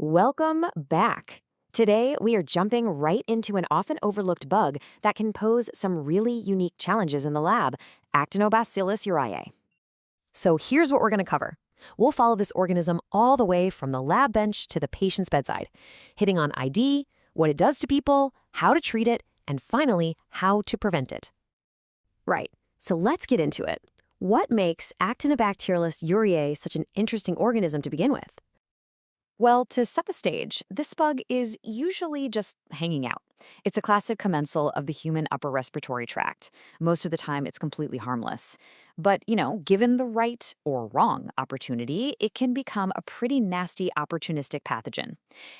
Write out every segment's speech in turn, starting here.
Welcome back. Today, we are jumping right into an often overlooked bug that can pose some really unique challenges in the lab, Actinobacillus ureae. So here's what we're going to cover. We'll follow this organism all the way from the lab bench to the patient's bedside, hitting on ID, what it does to people, how to treat it, and finally, how to prevent it. Right, so let's get into it. What makes Actinobacillus ureae such an interesting organism to begin with? Well, to set the stage, this bug is usually just hanging out. It's a classic commensal of the human upper respiratory tract. Most of the time, it's completely harmless. But, given the right or wrong opportunity, it can become a pretty nasty opportunistic pathogen.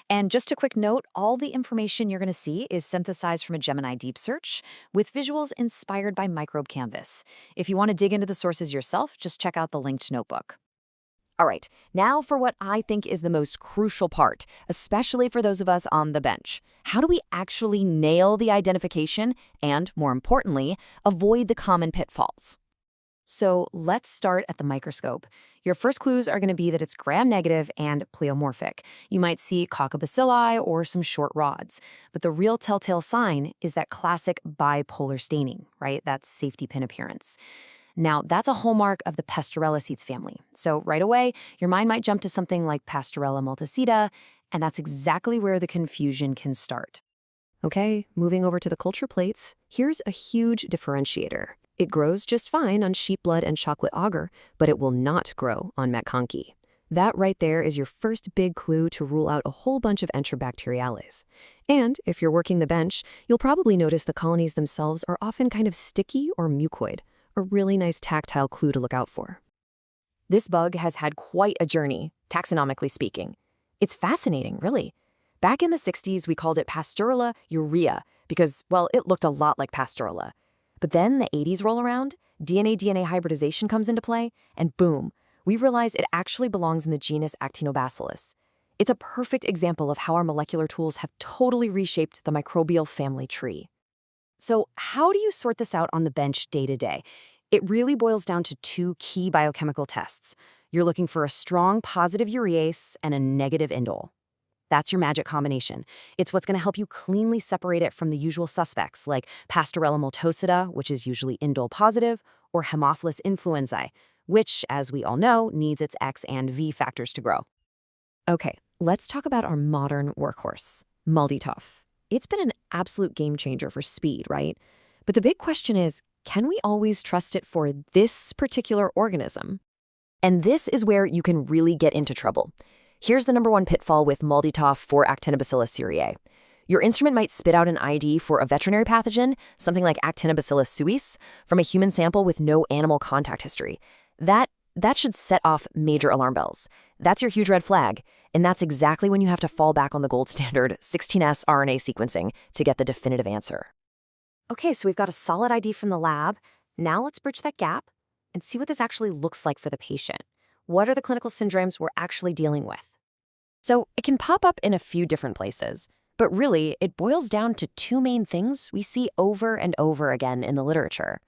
And just a quick note, all the information you're going to see is synthesized from a Gemini deep search with visuals inspired by Microbe Canvas. If you want to dig into the sources yourself, just check out the linked notebook. All right, now for what I think is the most crucial part, especially for those of us on the bench. How do we actually nail the identification and, more importantly, avoid the common pitfalls? So let's start at the microscope. Your first clues are going to be that it's gram-negative and pleomorphic. You might see coccobacilli or some short rods. But the real telltale sign is that classic bipolar staining, right? That safety pin appearance. Now, that's a hallmark of the Pasteurella family. So right away, your mind might jump to something like Pasteurella multicida, and that's exactly where the confusion can start. Okay, moving over to the culture plates, here's a huge differentiator. It grows just fine on sheep blood and chocolate agar, but it will not grow on McConkey. That right there is your first big clue to rule out a whole bunch of Enterobacteriales. And if you're working the bench, you'll probably notice the colonies themselves are often kind of sticky or mucoid. A really nice tactile clue to look out for. This bug has had quite a journey, taxonomically speaking. It's fascinating, really. Back in the 60s, we called it Pasteurella ureae because, well, it looked a lot like Pasteurella. But then the 80s roll around, DNA-DNA hybridization comes into play, and boom, we realize it actually belongs in the genus Actinobacillus. It's a perfect example of how our molecular tools have totally reshaped the microbial family tree. So how do you sort this out on the bench day to day? It really boils down to two key biochemical tests. You're looking for a strong positive urease and a negative indole. That's your magic combination. It's what's going to help you cleanly separate it from the usual suspects like Pasteurella multocida, which is usually indole positive, or Haemophilus influenzae, which, as we all know, needs its X and V factors to grow. Okay, let's talk about our modern workhorse, MALDI-TOF. It's been an absolute game changer for speed, right? But the big question is, can we always trust it for this particular organism? And this is where you can really get into trouble. Here's the #1 pitfall with MALDI-TOF for Actinobacillus ureae. Your instrument might spit out an ID for a veterinary pathogen, something like Actinobacillus suis, from a human sample with no animal contact history. That should set off major alarm bells. That's your huge red flag. And that's exactly when you have to fall back on the gold standard 16S RNA sequencing to get the definitive answer. Okay, so we've got a solid ID from the lab. Now let's bridge that gap and see what this actually looks like for the patient. What are the clinical syndromes we're actually dealing with? So it can pop up in a few different places, but really it boils down to two main things we see over and over again in the literature.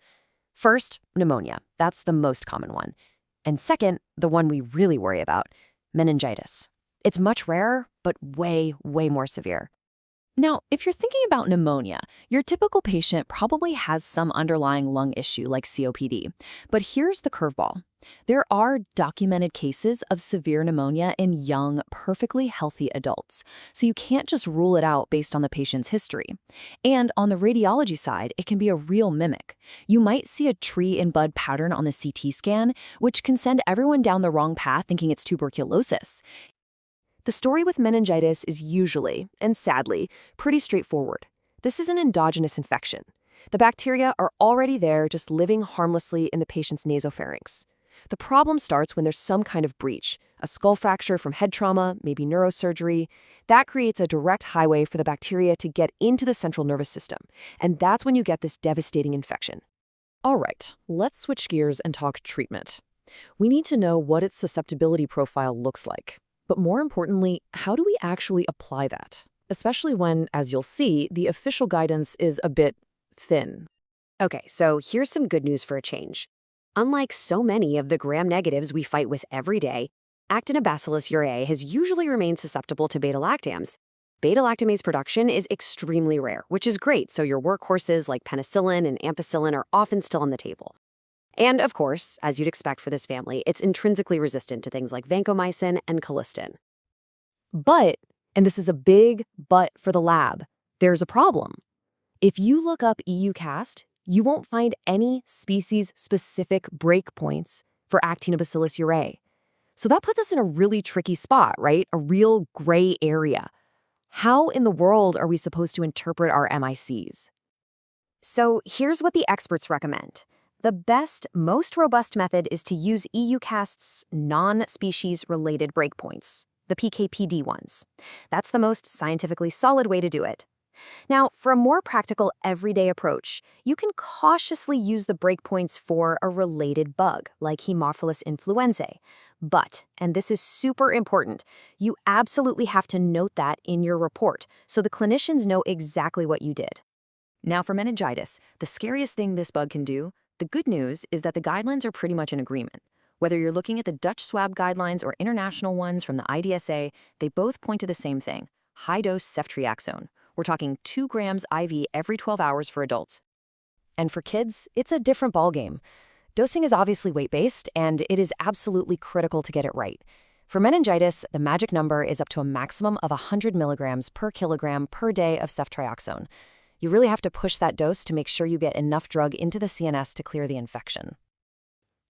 First, pneumonia. That's the most common one. And second, the one we really worry about, meningitis. It's much rarer, but way, way more severe. Now, if you're thinking about pneumonia, your typical patient probably has some underlying lung issue like COPD. But here's the curveball. There are documented cases of severe pneumonia in young, perfectly healthy adults. So you can't just rule it out based on the patient's history. And on the radiology side, it can be a real mimic. You might see a tree in bud pattern on the CT scan, which can send everyone down the wrong path thinking it's tuberculosis. The story with meningitis is usually, and sadly, pretty straightforward. This is an endogenous infection. The bacteria are already there, just living harmlessly in the patient's nasopharynx. The problem starts when there's some kind of breach, a skull fracture from head trauma, maybe neurosurgery. That creates a direct highway for the bacteria to get into the central nervous system, and that's when you get this devastating infection. All right, let's switch gears and talk treatment. We need to know what its susceptibility profile looks like. But more importantly, how do we actually apply that? Especially when, as you'll see, the official guidance is a bit thin. Okay, so here's some good news for a change. Unlike so many of the gram negatives we fight with every day, Actinobacillus ureae has usually remained susceptible to beta-lactams. Beta-lactamase production is extremely rare, which is great, so your workhorses like penicillin and ampicillin are often still on the table. And of course, as you'd expect for this family, it's intrinsically resistant to things like vancomycin and colistin. But, and this is a big but for the lab, there's a problem. If you look up EUCast, you won't find any species-specific breakpoints for Actinobacillus ureae. So that puts us in a really tricky spot, right? A real gray area. How in the world are we supposed to interpret our MICs? So here's what the experts recommend. The best, most robust method is to use EUCast's non-species-related breakpoints, the PKPD ones. That's the most scientifically solid way to do it. Now, for a more practical, everyday approach, you can cautiously use the breakpoints for a related bug, like Haemophilus influenzae. But, and this is super important, you absolutely have to note that in your report, so the clinicians know exactly what you did. Now for meningitis, the scariest thing this bug can do, the good news is that the guidelines are pretty much in agreement. Whether you're looking at the Dutch swab guidelines or international ones from the IDSA, they both point to the same thing, high-dose ceftriaxone. We're talking 2 grams IV every 12 hours for adults. And for kids, it's a different ballgame. Dosing is obviously weight-based, and it is absolutely critical to get it right. For meningitis, the magic number is up to a maximum of 100 milligrams per kilogram per day of ceftriaxone. You really have to push that dose to make sure you get enough drug into the CNS to clear the infection.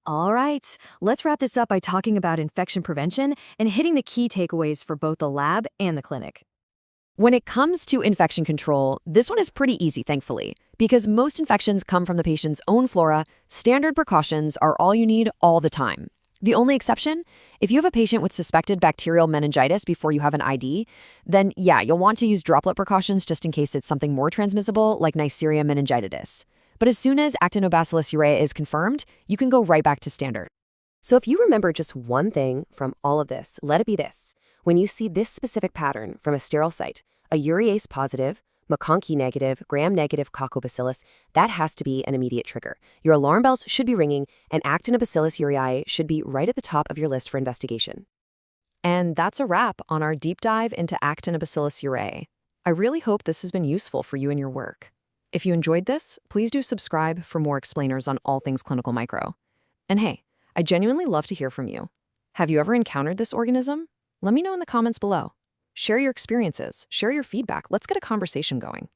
All right, let's wrap this up by talking about infection prevention and hitting the key takeaways for both the lab and the clinic. When it comes to infection control, this one is pretty easy, thankfully, because most infections come from the patient's own flora. Standard precautions are all you need all the time. The only exception, if you have a patient with suspected bacterial meningitis before you have an ID, then yeah, you'll want to use droplet precautions just in case it's something more transmissible like Neisseria meningitidis. But as soon as Actinobacillus ureae is confirmed, you can go right back to standard. So if you remember just one thing from all of this, let it be this. When you see this specific pattern from a sterile site, a urease positive, McConkey negative, gram-negative coccobacillus, that has to be an immediate trigger. Your alarm bells should be ringing, and Actinobacillus ureae should be right at the top of your list for investigation. And that's a wrap on our deep dive into Actinobacillus ureae. I really hope this has been useful for you in your work. If you enjoyed this, please do subscribe for more explainers on all things clinical micro. And hey, I genuinely love to hear from you. Have you ever encountered this organism? Let me know in the comments below. Share your experiences, share your feedback. Let's get a conversation going.